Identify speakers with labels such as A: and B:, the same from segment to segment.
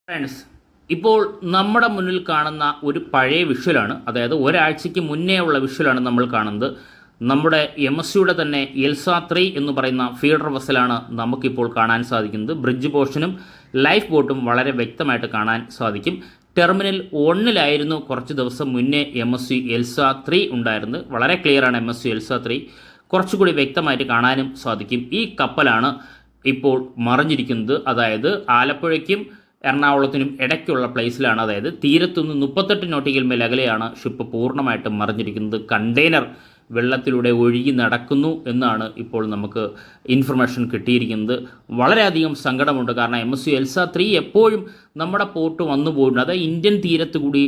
A: Friends, ഇപ്പോൾ നമ്മുടെ മുന്നിൽ കാണുന്ന ഒരു പഴയ വിഷ്വലാണ്. അതായത് ഒരാഴ്ചയ്ക്ക് മുന്നേ ഉള്ള വിഷ്വലാണ് നമ്മൾ കാണുന്നത്. നമ്മുടെ MSCയുടെ തന്നെ എൽസ 3 എന്ന് പറയുന്ന ഫീഡർ വെസലാണ് നമുക്കിപ്പോൾ കാണാൻ സാധിക്കുന്നത്. ബ്രിഡ്ജ് പോർഷനും ലൈഫ് ബോട്ടും വളരെ വ്യക്തമായിട്ട് കാണാൻ സാധിക്കും. ടെർമിനൽ 1-ലായിരുന്നു കുറച്ച് ദിവസം മുന്നേ MSC എൽസ 3 ഉണ്ടായിരുന്നത്. വളരെ ക്ലിയറാണ് MSC എൽസ 3. കുറച്ചുകൂടി വ്യക്തമായിട്ട് കാണാനും സാധിക്കും. ഈ കപ്പലാണ് ഇപ്പോൾ മറിഞ്ഞിരിക്കുന്നത്. അതായത് ആലപ്പുഴയ്ക്കും എറണാകുളത്തിനും ഇടയ്ക്കുള്ള പ്ലേസിലാണ്. അതായത് തീരത്തുനിന്ന് 38 നോട്ടിക്കൽ മൈൽ അകലെയാണ് ഷിപ്പ് പൂർണ്ണമായിട്ടും മറിഞ്ഞിരിക്കുന്നത്. കണ്ടെയ്നർ വെള്ളത്തിലൂടെ ഒഴുകി നടക്കുന്നു എന്നാണ് ഇപ്പോൾ നമുക്ക് ഇൻഫർമേഷൻ കിട്ടിയിരിക്കുന്നത്. വളരെയധികം സങ്കടമുണ്ട്. കാരണം MSC എൽസ 3 എപ്പോഴും നമ്മുടെ പോർട്ട് വന്നു പോയിട്ടുണ്ട്. അതായത് ഇന്ത്യൻ തീരത്ത് കൂടി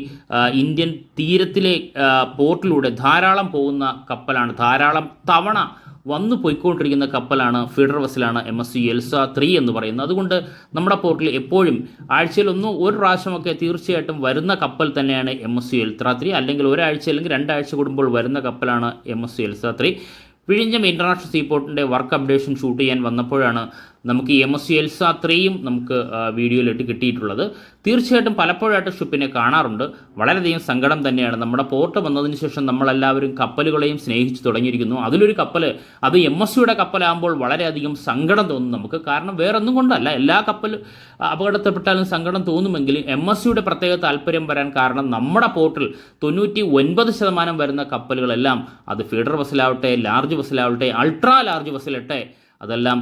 A: ഇന്ത്യൻ തീരത്തിലെ പോർട്ടിലൂടെ ധാരാളം പോകുന്ന കപ്പലാണ്. ധാരാളം തവണ വന്നു പോയിക്കൊണ്ടിരിക്കുന്ന കപ്പലാണ്, ഫീഡർ വെസലാണ് MSC എൽസ 3 എന്ന് പറയുന്നത്. അതുകൊണ്ട് നമ്മുടെ പോർട്ടിൽ എപ്പോഴും ആഴ്ചയിൽ ഒരു പ്രാവശ്യമൊക്കെ തീർച്ചയായിട്ടും വരുന്ന കപ്പൽ തന്നെയാണ് MSC എൽസ 3. അല്ലെങ്കിൽ ഒരാഴ്ച അല്ലെങ്കിൽ 2 ആഴ്ച കൂടുമ്പോൾ വരുന്ന കപ്പലാണ് MSC എൽസ 3. വിഴിഞ്ഞം ഇൻ്റർനാഷണൽ സീപോർട്ടിൻ്റെ വർക്ക് അപ്ഡേഷൻ ഷൂട്ട് ചെയ്യാൻ വന്നപ്പോഴാണ് നമുക്ക് ഈ MSC എൽസ 3യും നമുക്ക് വീഡിയോയിലിട്ട് കിട്ടിയിട്ടുള്ളത്. തീർച്ചയായിട്ടും പലപ്പോഴായിട്ട് ഷിപ്പിനെ കാണാറുണ്ട്. വളരെയധികം സങ്കടം തന്നെയാണ്. നമ്മുടെ പോർട്ട് വന്നതിന് ശേഷം നമ്മളെല്ലാവരും കപ്പലുകളെയും സ്നേഹിച്ച് തുടങ്ങിയിരിക്കുന്നു. അതിലൊരു കപ്പൽ അത് MSCയുടെ കപ്പലാകുമ്പോൾ വളരെയധികം സങ്കടം തോന്നും നമുക്ക്. കാരണം വേറൊന്നും കൊണ്ടല്ല, എല്ലാ കപ്പൽ അപകടത്തിൽപ്പെട്ടാലും സങ്കടം തോന്നുമെങ്കിലും MSCയുടെ പ്രത്യേക താല്പര്യം വരാൻ കാരണം നമ്മുടെ പോർട്ടിൽ 99% വരുന്ന കപ്പലുകളെല്ലാം അത് ഫീഡർ വെസലാവട്ടെ, ലാർജ് വെസലാവട്ടെ, അൾട്രാ ലാർജ് വെസലട്ടെ, അതെല്ലാം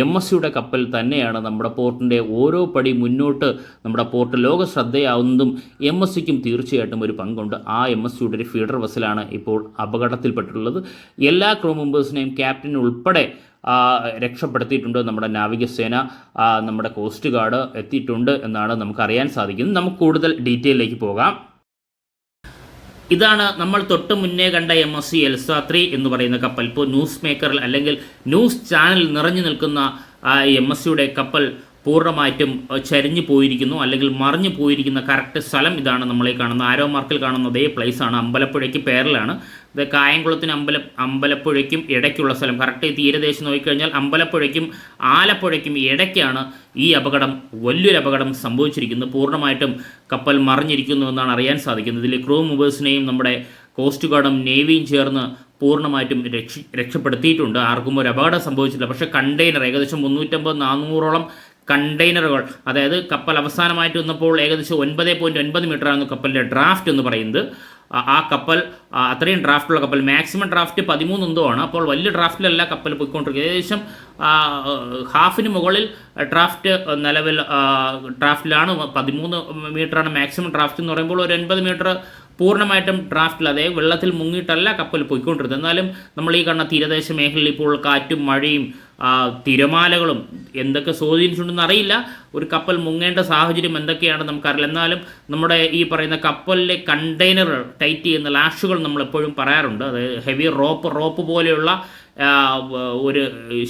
A: MSCയുടെ കപ്പൽ തന്നെയാണ്. നമ്മുടെ പോർട്ടിൻ്റെ ഓരോ പടി മുന്നോട്ട് നമ്മുടെ പോർട്ട് ലോക ശ്രദ്ധയാവുന്നതും MSCക്കും തീർച്ചയായിട്ടും ഒരു പങ്കുണ്ട്. ആ MSCയുടെ ഒരു ഫീഡർ വെസലാണ് ഇപ്പോൾ അപകടത്തിൽപ്പെട്ടിട്ടുള്ളത്. എല്ലാ ക്രൂ മെമ്പേഴ്സിനെയും ക്യാപ്റ്റൻ ഉൾപ്പെടെ രക്ഷപ്പെടുത്തിയിട്ടുണ്ട്. നമ്മുടെ നാവികസേന, നമ്മുടെ കോസ്റ്റ് ഗാർഡ് എത്തിയിട്ടുണ്ട് എന്നാണ് നമുക്കറിയാൻ സാധിക്കുന്നത്. നമുക്ക് കൂടുതൽ ഡീറ്റെയിലേക്ക് പോകാം. ഇതാണ് നമ്മൾ തൊട്ട് മുന്നേ കണ്ട MSC എൽസ 3 എന്ന് പറയുന്ന കപ്പൽ. ഇപ്പോൾ ന്യൂസ് മേക്കറിൽ അല്ലെങ്കിൽ ന്യൂസ് ചാനൽ നിറഞ്ഞു നിൽക്കുന്ന MSCയുടെ കപ്പൽ പൂർണ്ണമായിട്ടും ചരിഞ്ഞു പോയിരിക്കുന്നു, അല്ലെങ്കിൽ മറിഞ്ഞു പോയിരിക്കുന്ന കറക്റ്റ് സ്ഥലം ഇതാണ്. നമ്മളീ കാണുന്ന ആരോ മാർക്കിൽ കാണുന്ന അതേ പ്ലേസാണ്. അമ്പലപ്പുഴയ്ക്ക് പേരിലാണ്. ഇത് കായംകുളത്തിന് അമ്പലപ്പുഴയ്ക്കും ഇടയ്ക്കുള്ള സ്ഥലം. കറക്റ്റ് തീരദേശം നോക്കിക്കഴിഞ്ഞാൽ അമ്പലപ്പുഴയ്ക്കും ആലപ്പുഴയ്ക്കും ഇടയ്ക്കാണ് ഈ അപകടം, വലിയൊരു അപകടം സംഭവിച്ചിരിക്കുന്നത്. പൂർണ്ണമായിട്ടും കപ്പൽ മറിഞ്ഞിരിക്കുന്നു എന്നാണ് അറിയാൻ സാധിക്കുന്നത്. ഇതിൽ ക്രൂ മെമ്പേഴ്സിനെയും നമ്മുടെ കോസ്റ്റ് ഗാർഡും നേവിയും ചേർന്ന് പൂർണ്ണമായിട്ടും രക്ഷപ്പെടുത്തിയിട്ടുണ്ട്. ആർക്കും ഒരു അപകടം സംഭവിച്ചിട്ടില്ല. പക്ഷേ കണ്ടെയ്നർ ഏകദേശം 350-400ഓളം കണ്ടെയ്നറുകൾ, അതായത് കപ്പൽ അവസാനമായിട്ട് വന്നപ്പോൾ ഏകദേശം 9.9 മീറ്ററായിരുന്നു കപ്പലിൻ്റെ ഡ്രാഫ്റ്റ് എന്ന് പറയുന്നത്. ആ കപ്പൽ അത്രയും ഡ്രാഫ്റ്റുള്ള കപ്പൽ, മാക്സിമം ഡ്രാഫ്റ്റ് 13 എന്തോ ആണ്. അപ്പോൾ വലിയ ഡ്രാഫ്റ്റിലല്ല കപ്പൽ പോയിക്കൊണ്ടിരിക്കുന്നത്. ഏകദേശം ഹാഫിന് മുകളിൽ ഡ്രാഫ്റ്റ് നിലവിൽ ഡ്രാഫ്റ്റിലാണ്. 13 മീറ്ററാണ് മാക്സിമം ഡ്രാഫ്റ്റ് എന്ന് പറയുമ്പോൾ ഒരു 80 മീറ്റർ പൂർണ്ണമായിട്ടും ഡ്രാഫ്റ്റിൽ, അതായത് വെള്ളത്തിൽ മുങ്ങിയിട്ടല്ല കപ്പൽ പോയിക്കൊണ്ടിരുന്നത്. എന്നാലും നമ്മൾ ഈ കാണുന്ന തീരദേശ മേഖലയിൽ ഇപ്പോൾ കാറ്റും മഴയും തിരമാലകളും എന്തൊക്കെ സ്വാധീനിച്ചിട്ടുണ്ടെന്ന് അറിയില്ല. ഒരു കപ്പൽ മുങ്ങേണ്ട സാഹചര്യം എന്തൊക്കെയാണ് നമുക്കറിയില്ല. എന്നാലും നമ്മുടെ ഈ പറയുന്ന കപ്പലിലെ കണ്ടെയ്നർ ടൈറ്റ് ചെയ്യുന്ന ലാഷുകൾ നമ്മളെപ്പോഴും പറയാറുണ്ട്. അതായത് ഹെവി റോപ്പ് പോലെയുള്ള ഒരു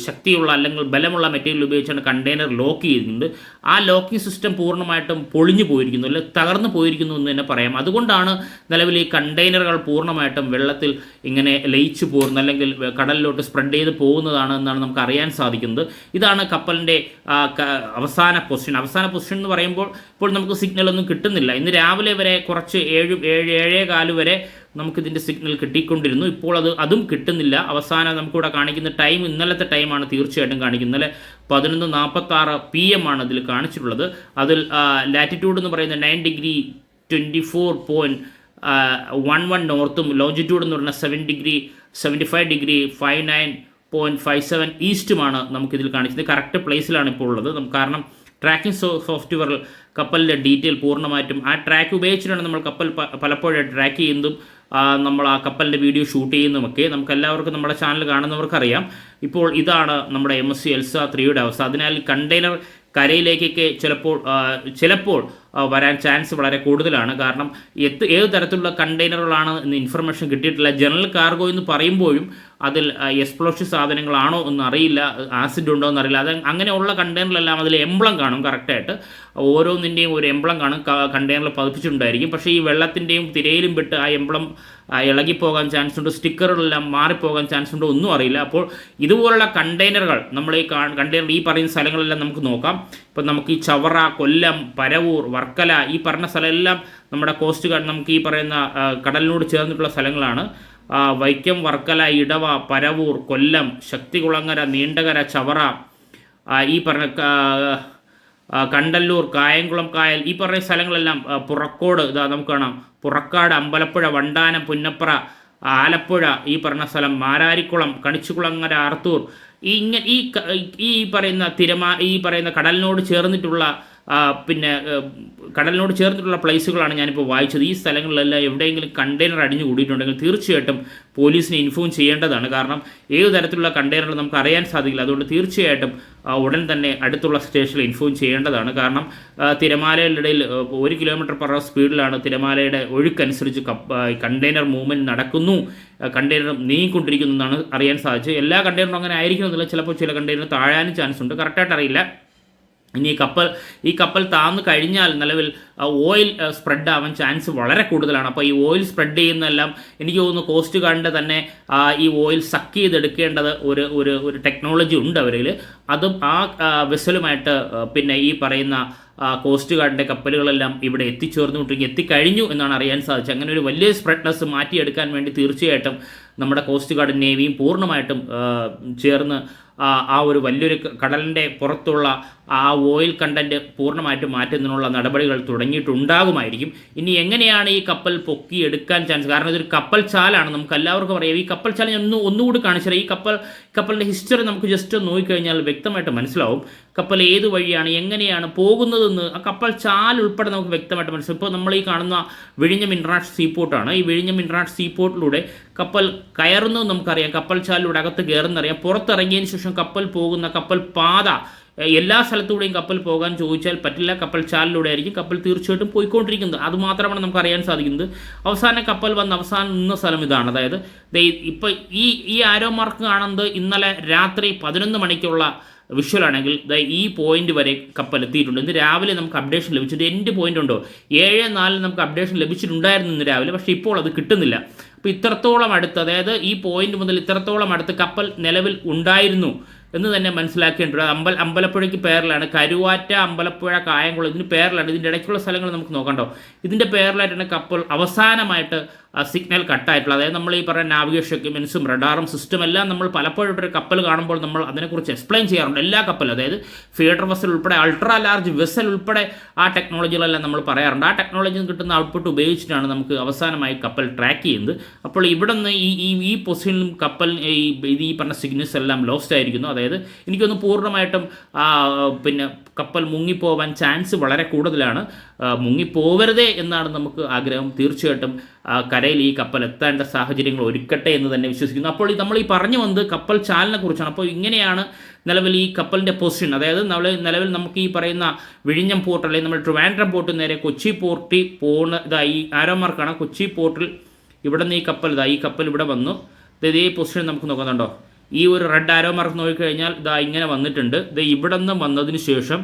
A: ശക്തിയുള്ള അല്ലെങ്കിൽ ബലമുള്ള മെറ്റീരിയൽ ഉപയോഗിച്ചാണ് കണ്ടെയ്നർ ലോക്ക് ചെയ്യുന്നത്. ആ ലോക്കിംഗ് സിസ്റ്റം പൂർണ്ണമായിട്ടും പൊളിഞ്ഞു പോയിരിക്കുന്നു, അല്ലെങ്കിൽ തകർന്നു പോയിരിക്കുന്നു എന്ന് തന്നെ പറയാം. അതുകൊണ്ടാണ് നിലവിൽ ഈ കണ്ടെയ്നറുകൾ പൂർണ്ണമായിട്ടും വെള്ളത്തിൽ ഇങ്ങനെ ലയിച്ചു പോകുന്നത്, അല്ലെങ്കിൽ കടലിലോട്ട് സ്പ്രെഡ് ചെയ്ത് പോകുന്നതാണ് എന്നാണ് നമുക്ക് അറിയാൻ സാധിക്കുന്നത്. ഇതാണ് കപ്പലിൻ്റെ അവസാന പൊസിഷൻ എന്ന് പറയുമ്പോൾ ഇപ്പോൾ നമുക്ക് സിഗ്നലൊന്നും കിട്ടുന്നില്ല. ഇന്ന് രാവിലെ വരെ കുറച്ച് 7-7:15 വരെ നമുക്കിതിൻ്റെ സിഗ്നൽ കിട്ടിക്കൊണ്ടിരുന്നു. ഇപ്പോൾ അതും കിട്ടുന്നില്ല. അവസാനം നമുക്കിവിടെ കാണിക്കുന്ന ടൈം ഇന്നലത്തെ ടൈമാണ് തീർച്ചയായിട്ടും കാണിക്കുന്നത്. ഇന്നലെ 11:46 PM ആണ് ഇതിൽ കാണിച്ചിട്ടുള്ളത്. അതിൽ ലാറ്റിറ്റ്യൂഡ് എന്ന് പറയുന്നത് 9 ഡിഗ്രി 24.11 നോർത്തും, ലോഞ്ചിറ്റ്യൂഡ് എന്ന് പറയുന്നത് 75 ഡിഗ്രി 59.57 ഈസ്റ്റുമാണ് നമുക്കിതിൽ കാണിച്ചത്. കറക്റ്റ് പ്ലേസിലാണ് ഇപ്പോൾ ഉള്ളത്. കാരണം ട്രാക്കിംഗ് സോഫ്റ്റ്വെയറിൽ കപ്പലിൻ്റെ ഡീറ്റെയിൽ പൂർണ്ണമായിട്ടും ആ ട്രാക്ക് ഉപയോഗിച്ചിട്ടാണ് നമ്മൾ കപ്പൽ പലപ്പോഴും ട്രാക്ക് ചെയ്യുന്നതും നമ്മൾ ആ കപ്പലിൻ്റെ വീഡിയോ ഷൂട്ട് ചെയ്യുന്നതുമൊക്കെ. നമുക്കെല്ലാവർക്കും നമ്മുടെ ചാനൽ കാണുന്നവർക്കറിയാം. ഇപ്പോൾ ഇതാണ് നമ്മുടെ MSC എൽസ 3യുടെ അവസ്ഥ. അതിനാൽ കണ്ടെയ്നർ കരയിലേക്കൊക്കെ ചിലപ്പോൾ വരാൻ ചാൻസ് വളരെ കൂടുതലാണ്. കാരണം ഏത് തരത്തിലുള്ള കണ്ടെയ്നറുകളാണ് എന്ന് ഇൻഫർമേഷൻ കിട്ടിയിട്ടില്ല. ജനറൽ കാർഗോ എന്ന് പറയുമ്പോഴും അതിൽ എക്സ്പ്ലോഷീവ് സാധനങ്ങളാണോ എന്ന് അറിയില്ല, ആസിഡ് ഉണ്ടോ എന്നറിയില്ല. അത് അങ്ങനെയുള്ള കണ്ടെയ്നറിലെല്ലാം അതിൽ എംബ്ലം കാണും. കറക്റ്റായിട്ട് ഓരോന്നിൻ്റെയും ഒരു എംബ്ലം കാണും, കണ്ടെയ്നറിൽ പതിപ്പിച്ചിട്ടുണ്ടായിരിക്കും. പക്ഷേ ഈ വെള്ളത്തിൻ്റെയും തിരയിലും വിട്ട് ആ എംബ്ലം ഇളകിപ്പോകാൻ ചാൻസ് ഉണ്ട്, സ്റ്റിക്കറുകളെല്ലാം മാറിപ്പോകാൻ ചാൻസ് ഉണ്ടോ ഒന്നും അറിയില്ല. അപ്പോൾ ഇതുപോലുള്ള കണ്ടെയ്നറുകൾ നമ്മൾ ഈ കണ്ടെയ്നർ ഈ പറയുന്ന സ്ഥലങ്ങളെല്ലാം നമുക്ക് നോക്കാം. ഇപ്പോൾ ഇപ്പം നമുക്ക് ഈ ചവറ, കൊല്ലം, പരവൂർ, വർക്കല ഈ പറഞ്ഞ സ്ഥലമെല്ലാം നമ്മുടെ കോസ്റ്റ് ഗാർഡ് നമുക്ക് ഈ പറയുന്ന കടലിനോട് ചേർന്നിട്ടുള്ള സ്ഥലങ്ങളാണ്. വൈക്കം, വർക്കല, ഇടവ, പരവൂർ, കൊല്ലം, ശക്തികുളങ്ങര, നീണ്ടകര, ചവറ, ഈ പറഞ്ഞ കണ്ടല്ലൂർ, കായംകുളം കായൽ ഈ പറഞ്ഞ സ്ഥലങ്ങളെല്ലാം, പുറക്കോട് ഇതാ നമുക്ക് കാണാം, പുറക്കാട്, അമ്പലപ്പുഴ, വണ്ടാനം, പുന്നപ്ര, ആലപ്പുഴ ഈ പറഞ്ഞ സ്ഥലം, മാരാരിക്കുളം, കണിച്ചുകുളങ്ങര, ആർത്തൂർ ഈ പറയുന്ന കടലിനോട് ചേർന്നിട്ടുള്ള പിന്നെ കടലിനോട് ചേർന്നിട്ടുള്ള പ്ലേസുകളാണ് ഞാനിപ്പോൾ വായിച്ചത്. ഈ സ്ഥലങ്ങളിലെല്ലാം എവിടെയെങ്കിലും കണ്ടെയ്നർ അടിഞ്ഞു കൂടിയിട്ടുണ്ടെങ്കിൽ തീർച്ചയായിട്ടും പോലീസിനെ ഇൻഫോം ചെയ്യേണ്ടതാണ്. കാരണം ഏത് തരത്തിലുള്ള കണ്ടെയ്നർ നമുക്ക് അറിയാൻ സാധിക്കില്ല. അതുകൊണ്ട് തീർച്ചയായിട്ടും ഉടൻ തന്നെ അടുത്തുള്ള സ്റ്റേഷനിൽ ഇൻഫോം ചെയ്യേണ്ടതാണ്. കാരണം തിരമാലയുടെ ഇടയിൽ 1 km/h സ്പീഡിലാണ് തിരമാലയുടെ ഒഴുക്കനുസരിച്ച് കണ്ടെയ്നർ മൂവ്മെൻറ്റ് നടക്കുന്നു, കണ്ടെയ്നർ നീങ്ങിക്കൊണ്ടിരിക്കുന്നു എന്നാണ് അറിയാൻ സാധിച്ചത്. എല്ലാ കണ്ടെയ്നറും അങ്ങനെ ആയിരിക്കുമെന്നില്ല, ചിലപ്പോൾ ചില കണ്ടെയ്നർ താഴാനും ചാൻസ് ഉണ്ട്, കറക്റ്റായിട്ട് അറിയില്ല. ഇനി ഈ കപ്പൽ താഴ്ന്നു കഴിഞ്ഞാൽ നിലവിൽ ഓയിൽ സ്പ്രെഡ് ആവാൻ ചാൻസ് വളരെ കൂടുതലാണ്. അപ്പോൾ ഈ ഓയിൽ സ്പ്രെഡ് ചെയ്യുന്നതെല്ലാം എനിക്ക് തോന്നുന്നു കോസ്റ്റ് ഗാർഡിൻ്റെ തന്നെ ഈ ഓയിൽ സക്ക് ചെയ്തെടുക്കേണ്ടത് ഒരു ടെക്നോളജി ഉണ്ട് അവരിൽ. അതും ആ വെസലുമായിട്ട് പിന്നെ ഈ പറയുന്ന കോസ്റ്റ് ഗാർഡിൻ്റെ കപ്പലുകളെല്ലാം ഇവിടെ എത്തിക്കഴിഞ്ഞു എന്നാണ് അറിയാൻ സാധിച്ചത്. അങ്ങനെ ഒരു വലിയ സ്പ്രെഡ്നെസ് മാറ്റിയെടുക്കാൻ വേണ്ടി തീർച്ചയായിട്ടും നമ്മുടെ കോസ്റ്റ് ഗാർഡും നേവിയും പൂർണ്ണമായിട്ടും ചേർന്ന് ആ ഒരു വലിയൊരു കടലിൻ്റെ പുറത്തുള്ള ആ ഓയിൽ കണ്ടൻറ്റ് പൂർണ്ണമായിട്ടും മാറ്റുന്നതിനുള്ള നടപടികൾ തുടങ്ങിയിട്ടുണ്ടാകുമായിരിക്കും. ഇനി എങ്ങനെയാണ് ഈ കപ്പൽ പൊക്കിയെടുക്കാൻ ചാൻസ്? കാരണം ഇതൊരു കപ്പൽ ചാലാണ്, നമുക്ക് എല്ലാവർക്കും അറിയാം. ഈ കപ്പൽ ചാല ഞാൻ ഒന്നുകൂടി കാണിച്ചാൽ ഈ കപ്പലിൻ്റെ ഹിസ്റ്ററി നമുക്ക് ജസ്റ്റ് നോക്കിക്കഴിഞ്ഞാൽ വ്യക്തമായിട്ട് മനസ്സിലാവും കപ്പൽ ഏത് വഴിയാണ് എങ്ങനെയാണ് പോകുന്നതെന്ന്. ആ കപ്പൽ ചാൽ ഉൾപ്പെടെ നമുക്ക് വ്യക്തമായിട്ട് മനസ്സിലാവും. ഇപ്പോൾ നമ്മൾ ഈ കാണുന്ന വിഴിഞ്ഞം ഇൻ്റർനാഷണൽ സീപോർട്ടാണ്. ഈ വിഴിഞ്ഞം ഇൻ്റർനാഷണൽ സീപോർട്ടിലൂടെ കപ്പൽ കയറുന്നത് നമുക്കറിയാം, കപ്പൽ ചാലിലൂടെ അകത്ത് കയറുന്നറിയാം. പുറത്തിറങ്ങിയതിന് ശേഷം കപ്പൽ പോകുന്ന കപ്പൽ പാത എല്ലാ സ്ഥലത്തൂടെയും കപ്പൽ പോകാൻ ചോദിച്ചാൽ പറ്റില്ല, കപ്പൽ ചാലിലൂടെ ആയിരിക്കും കപ്പൽ തീർച്ചയായിട്ടും പോയിക്കൊണ്ടിരിക്കുന്നത്. അതുമാത്രമാണ് നമുക്ക് അറിയാൻ സാധിക്കുന്നത്. അവസാനം കപ്പൽ വന്ന് അവസാനം നിന്ന സ്ഥലം ഇതാണ്. അതായത് ഇപ്പോൾ ഈ ആരോ മാർക്ക് കാണുന്നത് ഇന്നലെ രാത്രി 11 മണിക്കുള്ള വിഷ്വലാണെങ്കിൽ ഈ പോയിന്റ് വരെ കപ്പൽ എത്തിയിട്ടുണ്ട്. ഇന്ന് രാവിലെ നമുക്ക് അപ്ഡേഷൻ ലഭിച്ചിട്ടുണ്ട്. എൻഡ് പോയിന്റ് ഉണ്ടോ 7:04 നമുക്ക് അപ്ഡേഷൻ ലഭിച്ചിട്ടുണ്ടായിരുന്നു ഇന്ന് രാവിലെ, പക്ഷേ ഇപ്പോൾ അത് കിട്ടുന്നില്ല. അപ്പോൾ ഇത്രത്തോളം അടുത്ത്, അതായത് ഈ പോയിന്റ് മുതൽ ഇത്രത്തോളം അടുത്ത് കപ്പൽ നിലവിൽ ഉണ്ടായിരുന്നു എന്ന് തന്നെ മനസ്സിലാക്കേണ്ടത്. അമ്പലപ്പുഴയ്ക്ക് പേരിലാണ്, കരുവാറ്റ, അമ്പലപ്പുഴ, കായംകുളം ഇതിന് പേരിലാണ്. ഇതിൻ്റെ ഇടയ്ക്കുള്ള സ്ഥലങ്ങൾ നമുക്ക് നോക്കണ്ടോ, ഇതിൻ്റെ പേരിലായിട്ടാണ് കപ്പൽ അവസാനമായിട്ട് സിഗ്നൽ കട്ടായിട്ടുള്ളത്. അതായത് നമ്മൾ ഈ പറയുന്ന നാവിഗേഷൻ എക്യുപ്മെൻസും റഡാറും സിസ്റ്റം എല്ലാം നമ്മൾ പലപ്പോഴും ഒരു കപ്പൽ കാണുമ്പോൾ നമ്മൾ അതിനെക്കുറിച്ച് എക്സ്പ്ലെയിൻ ചെയ്യാറുണ്ട്. എല്ലാ കപ്പലും, അതായത് ഫീഡർ വെസൽ ഉൾപ്പെടെ അൾട്രാ ലാർജ് വെസൽ ഉൾപ്പെടെ ആ ടെക്നോളജികളെല്ലാം നമ്മൾ പറയാറുണ്ട്. ആ ടെക്നോളജിയിൽ കിട്ടുന്ന ഔട്ട്പുട്ട് ഉപയോഗിച്ചിട്ടാണ് നമുക്ക് അവസാനമായി കപ്പൽ ട്രാക്ക് ചെയ്യുന്നത്. അപ്പോൾ ഇവിടെ നിന്ന് ഈ പൊസിഷനിലും കപ്പൽ ഈ പറഞ്ഞ സിഗ്നൽസ് എല്ലാം ലോസ്റ്റ് ആയിരിക്കുന്നു. അതായത് എനിക്കൊന്ന് പൂർണ്ണമായിട്ടും പിന്നെ കപ്പൽ മുങ്ങിപ്പോവാൻ ചാൻസ് വളരെ കൂടുതലാണ്. മുങ്ങിപ്പോവരുതേ എന്നാണ് നമുക്ക് ആഗ്രഹം. തീർച്ചയായിട്ടും കരയിൽ ഈ കപ്പൽ എത്തേണ്ട സാഹചര്യങ്ങൾ ഒരുക്കട്ടെ എന്ന് തന്നെ വിശ്വസിക്കുന്നു. അപ്പോൾ നമ്മൾ ഈ പറഞ്ഞു വന്നത് കപ്പൽ ചാലിനെ കുറിച്ചാണ്. അപ്പോൾ ഇങ്ങനെയാണ് നിലവിൽ ഈ കപ്പലിൻ്റെ പൊസിഷൻ. അതായത് നിലവിൽ നമുക്ക് ഈ പറയുന്ന വിഴിഞ്ഞം പോർട്ട് അല്ലെങ്കിൽ നമ്മൾ ട്രിവാൻഡ്രം പോർട്ട് നേരെ കൊച്ചി പോർട്ടിൽ പോകുന്ന ഈ ആരോ മാർക്കാണ്. കൊച്ചി പോർട്ടിൽ ഇവിടെ നിന്ന് ഈ കപ്പൽ ഇവിടെ വന്നു. ഇതേ പൊസിഷൻ നമുക്ക് നോക്കുന്നുണ്ടോ, ഈ ഒരു റെഡ് ആരോ മാർക്ക് നോക്കിക്കഴിഞ്ഞാൽ ഇങ്ങനെ വന്നിട്ടുണ്ട്. ഇവിടെ നിന്ന് വന്നതിന് ശേഷം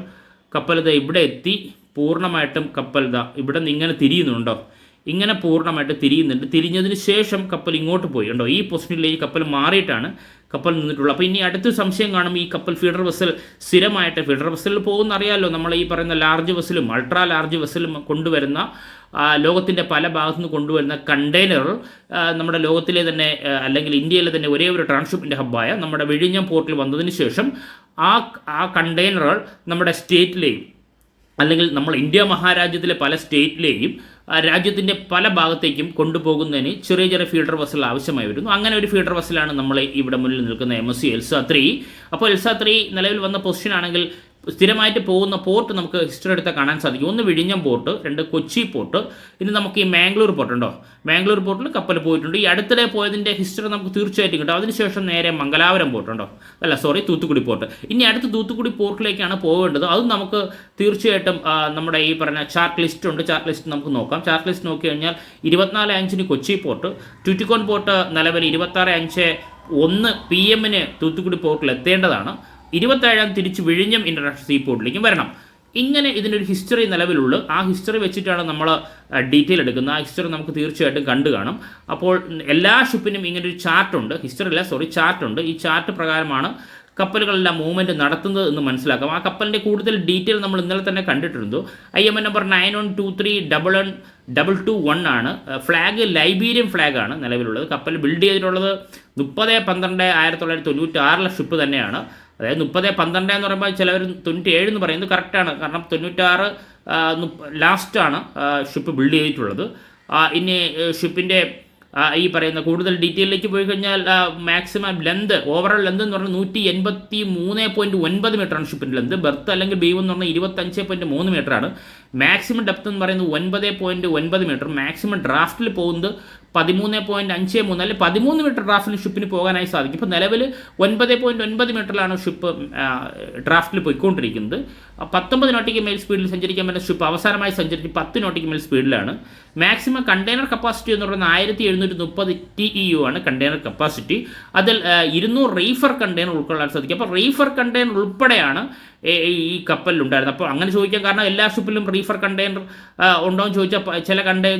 A: കപ്പൽ ഇവിടെ എത്തി പൂർണ്ണമായിട്ടും കപ്പൽ ഇവിടെ നിന്ന് ഇങ്ങനെ തിരിയുന്നുണ്ടോ, ഇങ്ങനെ പൂർണ്ണമായിട്ട് തിരിയുന്നുണ്ട്. തിരിഞ്ഞതിന് ശേഷം കപ്പൽ ഇങ്ങോട്ട് പോയി ഉണ്ടോ, ഈ പൊസിഷനിലേക്ക് കപ്പൽ മാറിയിട്ടാണ് കപ്പൽ നിന്നിട്ടുള്ളത്. അപ്പോൾ ഇനി അടുത്തൊരു സംശയം കാണും, ഈ കപ്പൽ ഫീഡർ വെസൽ സ്ഥിരമായിട്ട് ഫീഡർ വെസലിൽ പോകുന്ന അറിയാമല്ലോ, നമ്മൾ ഈ പറയുന്ന ലാർജ് വെസലും അൾട്രാ ലാർജ് വെസലും കൊണ്ടുവരുന്ന ലോകത്തിൻ്റെ പല ഭാഗത്തു നിന്ന് കൊണ്ടുവരുന്ന കണ്ടെയ്നർ നമ്മുടെ ലോകത്തിലെ തന്നെ അല്ലെങ്കിൽ ഇന്ത്യയിലെ തന്നെ ഒരേ ഒരു ട്രാൻസ്ഷിപ്മെൻറ്റ് ഹബ്ബായ നമ്മുടെ വിഴിഞ്ഞം പോർട്ടിൽ വന്നതിന് ശേഷം ആ കണ്ടെയ്നറുകൾ നമ്മുടെ സ്റ്റേറ്റിലെയും അല്ലെങ്കിൽ നമ്മൾ ഇന്ത്യ മഹാരാജ്യത്തിലെ പല സ്റ്റേറ്റിലെയും രാജ്യത്തിൻ്റെ പല ഭാഗത്തേക്കും കൊണ്ടുപോകുന്നതിന് ചെറിയ ചെറിയ ഫീഡർ വെസൽ ആവശ്യമായി വരുന്നു. അങ്ങനെ ഒരു ഫീഡർ വെസലാണ് നമ്മൾ ഇവിടെ മുന്നിൽ നിൽക്കുന്ന MSC എൽസ 3. അപ്പോൾ എൽസ 3 നിലവിൽ വന്ന പൊസിഷൻ ആണെങ്കിൽ സ്ഥിരമായിട്ട് പോകുന്ന പോർട്ട് നമുക്ക് ഹിസ്റ്ററി എടുത്താൽ കാണാൻ സാധിക്കും. 1 വിഴിഞ്ഞം പോർട്ട്, 2 കൊച്ചി പോർട്ട്, ഇനി നമുക്ക് ഈ മാംഗ്ലൂർ പോർട്ട് ഉണ്ടോ, മാംഗ്ലൂർ പോർട്ടിൽ കപ്പൽ പോയിട്ടുണ്ട്. ഈ അടുത്തിടെ പോയതിൻ്റെ ഹിസ്റ്ററി നമുക്ക് തീർച്ചയായിട്ടും കിട്ടും. അതിനുശേഷം നേരെ മംഗലാപുരം പോർട്ടുണ്ടോ, തൂത്തുക്കുടി പോർട്ട്. ഇനി അടുത്ത് തൂത്തുക്കുടി പോർട്ടിലേക്കാണ് പോകേണ്ടത്. അതും നമുക്ക് തീർച്ചയായിട്ടും നമ്മുടെ ഈ പറഞ്ഞ ചാർട്ട് ലിസ്റ്റ് ഉണ്ട്, ചാർട്ട് ലിസ്റ്റ് നമുക്ക് നോക്കാം. ചാർട്ട് ലിസ്റ്റ് നോക്കി കഴിഞ്ഞാൽ 24:05 കൊച്ചി പോർട്ട്, ട്യൂറ്റിക്കോൺ പോർട്ട് നിലവിൽ 26:01 PM തൂത്തുക്കുടി പോർട്ടിൽ എത്തേണ്ടതാണ്. 27 തിരിച്ച് വിഴിഞ്ഞം ഇൻ്റർനാഷണൽ സീപോർട്ടിലേക്കും വരണം. ഇങ്ങനെ ഇതിനൊരു ഹിസ്റ്ററി നിലവിലുള്ളൂ. ആ ഹിസ്റ്ററി വെച്ചിട്ടാണ് നമ്മൾ ഡീറ്റെയിൽ എടുക്കുന്നത്. ആ ഹിസ്റ്ററി നമുക്ക് തീർച്ചയായിട്ടും കണ്ടു കാണും. അപ്പോൾ എല്ലാ ഷിപ്പിനും ഇങ്ങനൊരു ചാർട്ടുണ്ട്, ചാർട്ടുണ്ട്. ഈ ചാർട്ട് പ്രകാരമാണ് കപ്പലുകളെല്ലാം മൂവ്മെൻറ്റ് നടത്തുന്നത് എന്ന് മനസ്സിലാക്കാം. ആ കപ്പലിൻ്റെ കൂടുതൽ ഡീറ്റെയിൽ നമ്മൾ ഇന്നലെ തന്നെ കണ്ടിട്ടുണ്ട്. IMN നമ്പർ 91232221 ആണ്. ഫ്ലാഗ് ലൈബീരിയൻ ഫ്ലാഗാണ് നിലവിലുള്ളത്. കപ്പൽ ബിൽഡ് ചെയ്തിട്ടുള്ളത് 30/12/1996 ഷിപ്പ് തന്നെയാണ്. അതായത് 30/12 എന്ന് പറയുമ്പോൾ ചിലവർ 97 എന്ന് പറയുന്നത് കറക്റ്റാണ്. കാരണം 96 ലാസ്റ്റാണ് ഷിപ്പ് ബിൽഡ് ചെയ്തിട്ടുള്ളത്. ഇനി ഷിപ്പിൻ്റെ ഈ പറയുന്ന കൂടുതൽ ഡീറ്റെയിലേക്ക് പോയി കഴിഞ്ഞാൽ മാക്സിമം ലെന്ത്, ഓവറോൾ ലെന്ത് എന്ന് പറഞ്ഞാൽ 183.9 മീറ്ററാണ് ഷിപ്പിൻ്റെ ലെന്ത്. ബെർത്ത് അല്ലെങ്കിൽ ബീം എന്ന് പറഞ്ഞാൽ 25.3 മീറ്ററാണ്. മാക്സിമം ഡെപ്ത് എന്ന് പറയുന്നത് 9.9 മീറ്റർ. മാക്സിമം ഡ്രാഫ്റ്റിൽ പോകുന്നത് 13.53 അല്ലെങ്കിൽ 13 മീറ്റർ ഡ്രാഫ്റ്റിൽ ഷിപ്പിന് പോകാനായി സാധിക്കും. ഇപ്പോൾ നിലവിൽ 9.9 മീറ്ററിലാണ് ഷിപ്പ് ഡ്രാഫ്റ്റിൽ പോയിക്കൊണ്ടിരിക്കുന്നത്. 19 നോട്ടിക്കൽ മൈൽ സ്പീഡിൽ സഞ്ചരിക്കാൻ പറ്റുന്ന ഷിപ്പ് അവസാനമായി സഞ്ചരിച്ച് 10 നോട്ടിക്കൽ മൈൽ സ്പീഡിലാണ്. മാക്സിമം കണ്ടെയ്നർ കപ്പാസിറ്റി എന്ന് പറയുന്നത് 1730 TEU ആണ് കണ്ടെയ്നർ കപ്പാസിറ്റി. അതിൽ 200 റീഫർ കണ്ടെയ്നർ ഉൾക്കൊള്ളാൻ സാധിക്കും. അപ്പോൾ റീഫർ കണ്ടെയ്നർ ഉൾപ്പെടെയാണ് ഈ കപ്പലിലുണ്ടായിരുന്നത്. അപ്പോൾ അങ്ങനെ ചോദിക്കാൻ കാരണം എല്ലാ ഷിപ്പിലും റീഫർ കണ്ടെയ്നർ ഉണ്ടോ എന്ന് ചോദിച്ചാൽ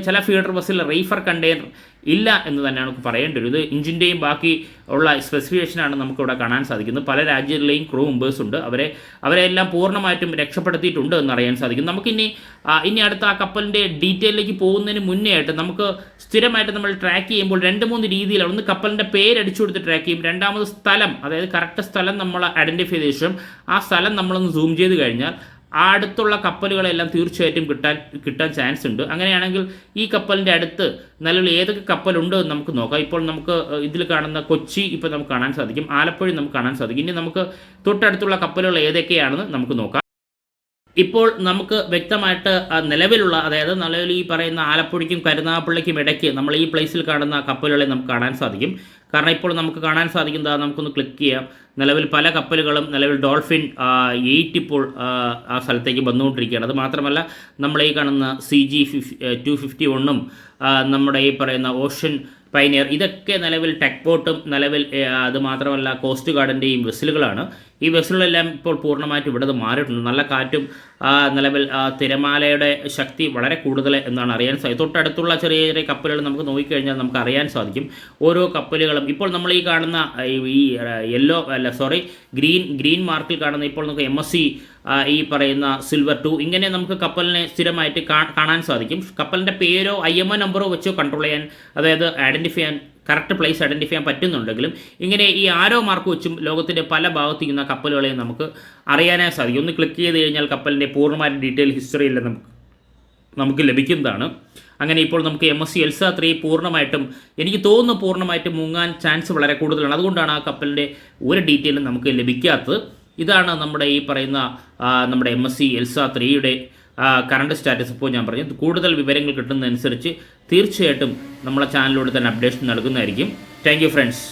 A: ചില ഫീഡർ ബസ്സിൽ റീഫർ കണ്ടെയ്നർ ഇല്ല എന്ന് തന്നെയാണ് നമുക്ക് പറയേണ്ടി വരും. ഇത് ഇഞ്ചിൻ്റെയും ബാക്കി ഉള്ള സ്പെസിഫിക്കേഷനാണ് നമുക്കിവിടെ കാണാൻ സാധിക്കുന്നത്. പല രാജ്യങ്ങളിലെയും ക്രൂ മെമ്പേഴ്സ് ഉണ്ട്. അവരെല്ലാം പൂർണ്ണമായിട്ടും രക്ഷപ്പെടുത്തിയിട്ടുണ്ട് എന്നറിയാൻ സാധിക്കും. നമുക്കിനി അടുത്ത ആ കപ്പലിൻ്റെ ഡീറ്റെയിലേക്ക് പോകുന്നതിന് മുന്നേ ആയിട്ട് നമുക്ക് സ്ഥിരമായിട്ട് നമ്മൾ ട്രാക്ക് ചെയ്യുമ്പോൾ 2-3 രീതിയിലാണ്. ഒന്ന് കപ്പലിൻ്റെ പേരടിച്ചു കൊടുത്ത് ട്രാക്ക് ചെയ്യും. രണ്ടാമത് സ്ഥലം, അതായത് കറക്റ്റ് സ്ഥലം നമ്മൾ ഐഡൻറ്റിഫൈ ചെയ്ത ശേഷം ആ സ്ഥലം നമ്മളൊന്ന് സൂം ചെയ്ത് കഴിഞ്ഞാൽ ആ അടുത്തുള്ള കപ്പലുകളെല്ലാം തീർച്ചയായിട്ടും കിട്ടാൻ ചാൻസ് ഉണ്ട്. അങ്ങനെയാണെങ്കിൽ ഈ കപ്പലിൻ്റെ അടുത്ത് നിലവിൽ ഏതൊക്കെ കപ്പലുണ്ട് എന്ന് നമുക്ക് നോക്കാം. ഇപ്പോൾ നമുക്ക് ഇതിൽ കാണുന്ന കൊച്ചി ഇപ്പോൾ നമുക്ക് കാണാൻ സാധിക്കും, ആലപ്പുഴ നമുക്ക് കാണാൻ സാധിക്കും. ഇനി നമുക്ക് തൊട്ടടുത്തുള്ള കപ്പലുകൾ ഏതൊക്കെയാണെന്ന് നമുക്ക് നോക്കാം. ഇപ്പോൾ നമുക്ക് വ്യക്തമായിട്ട് നിലവിലുള്ള, അതായത് നിലവിൽ ഈ പറയുന്ന ആലപ്പുഴയ്ക്കും കരുനാഗപ്പള്ളിക്കും ഇടയ്ക്ക് നമ്മൾ ഈ പ്ലേസിൽ കാണുന്ന കപ്പലുകളെ നമുക്ക് കാണാൻ സാധിക്കും. കാരണം ഇപ്പോൾ നമുക്ക് കാണാൻ സാധിക്കുന്നത്, നമുക്കൊന്ന് ക്ലിക്ക് ചെയ്യാം. നിലവിൽ പല കപ്പലുകളും, നിലവിൽ ഡോൾഫിൻ 8 ഇപ്പോൾ ആ സ്ഥലത്തേക്ക് വന്നുകൊണ്ടിരിക്കുകയാണ്. അത് മാത്രമല്ല നമ്മൾ ഈ കാണുന്ന CG 251 നമ്മുടെ ഈ പറയുന്ന ഓഷ്യൻ പൈനിയർ, ഇതൊക്കെ നിലവിൽ ടെക് ബോട്ടും നിലവിൽ അത് മാത്രമല്ല കോസ്റ്റ് ഗാർഡിൻ്റെയും വെസലുകളാണ്. ഈ വെസലുകളെല്ലാം ഇപ്പോൾ പൂർണ്ണമായിട്ട് ഇവിടെ മാറിയിട്ടുണ്ട്. നല്ല കാറ്റും നിലവിൽ തിരമാലയുടെ ശക്തി വളരെ കൂടുതൽ എന്നാണ് അറിയാൻ സാധിക്കും. തൊട്ടടുത്തുള്ള ചെറിയ ചെറിയ കപ്പലുകൾ നമുക്ക് നോക്കിക്കഴിഞ്ഞാൽ നമുക്ക് അറിയാൻ സാധിക്കും. ഓരോ കപ്പലുകളും ഇപ്പോൾ നമ്മൾ ഈ കാണുന്ന ഈ ഗ്രീൻ മാർക്കിൽ കാണുന്ന ഇപ്പോൾ നമുക്ക് MSC ഈ പറയുന്ന സിൽവർ 2 ഇങ്ങനെ നമുക്ക് കപ്പലിനെ സ്ഥിരമായിട്ട് കാണാൻ സാധിക്കും. കപ്പലിൻ്റെ പേരോ IMN നമ്പറോ വെച്ചോ കൺട്രോൾ ചെയ്യാൻ, അതായത് ഐഡൻറ്റിഫൈ ചെയ്യാൻ, കറക്റ്റ് പ്ലേസ് ഐഡൻറ്റിഫൈ ചെയ്യാൻ പറ്റുന്നുണ്ടെങ്കിലും ഇങ്ങനെ ഈ ആരോ മാർക്ക് വെച്ചും ലോകത്തിൻ്റെ പല ഭാഗത്തിരിക്കുന്ന കപ്പലുകളെയും നമുക്ക് അറിയാനായി സാധിക്കും. ഒന്ന് ക്ലിക്ക് ചെയ്ത് കഴിഞ്ഞാൽ കപ്പലിൻ്റെ പൂർണ്ണമായ ഡീറ്റെയിൽ ഹിസ്റ്ററിയിൽ നമുക്ക് ലഭിക്കുന്നതാണ്. അങ്ങനെ ഇപ്പോൾ നമുക്ക് MSC ELSA 3 പൂർണ്ണമായിട്ടും, എനിക്ക് തോന്നുന്നു പൂർണ്ണമായിട്ടും മുങ്ങാൻ ചാൻസ് വളരെ കൂടുതലാണ്. അതുകൊണ്ടാണ് ആ കപ്പലിൻ്റെ ഒരു ഡീറ്റെയിലും നമുക്ക് ലഭിക്കാത്തത്. ഇതാണ് നമ്മുടെ ഈ പറയുന്ന നമ്മുടെ MSC ELSA 3യുടെ കറണ്ട് സ്റ്റാറ്റസ്. ഇപ്പോൾ ഞാൻ പറഞ്ഞു, കൂടുതൽ വിവരങ്ങൾ കിട്ടുന്നതനുസരിച്ച് തീർച്ചയായിട്ടും നമ്മളെ ചാനലിലൂടെ തന്നെ അപ്ഡേഷൻ നൽകുന്നതായിരിക്കും. Thank you friends.